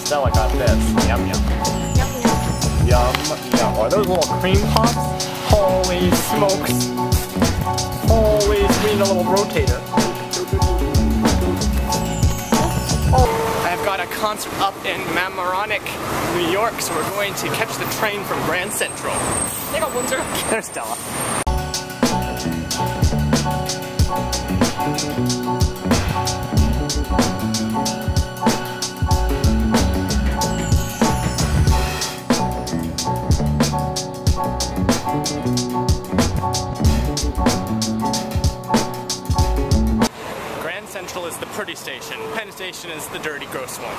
Stella got this. Yum yum. Yum yum. Are those little cream puffs? Holy smokes. Holy, we need a little rotator. I've got a concert up in Mamaroneck, New York, so we're going to catch the train from Grand Central. There's Stella. Grand Central is the pretty station. Penn Station is the dirty, gross one.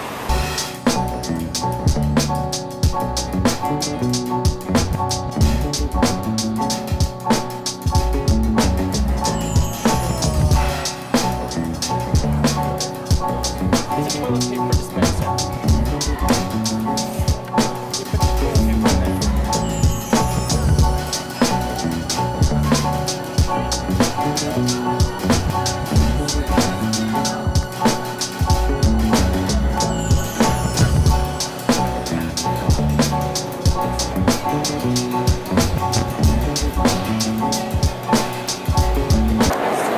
There's a toilet paper dispenser. You put the toilet paper in there.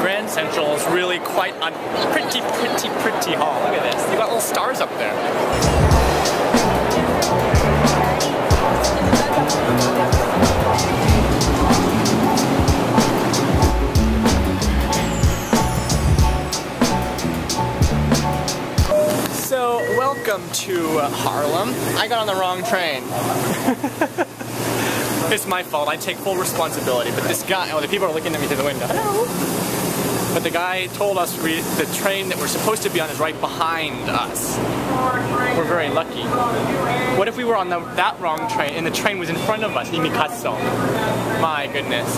Grand Central is really quite a pretty hall. Look at this. You got little stars up there. So, welcome to Harlem. I got on the wrong train. It's my fault. I take full responsibility. But this guy, oh, the people are looking at me through the window. Hello. But the guy told us the train that we're supposed to be on is right behind us. We're very lucky. What if we were on that wrong train and the train was in front of us? Nimikazo. My goodness.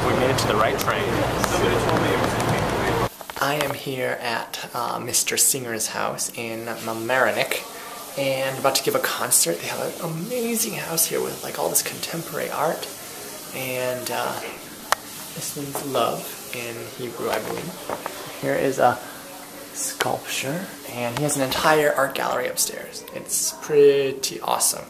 We made it to the right train. I am here at Mr. Singer's house in Mamaroneck and about to give a concert. They have an amazing house here with like all this contemporary art. And this means love in Hebrew, I believe. Here is a sculpture, and he has an entire art gallery upstairs. It's pretty awesome.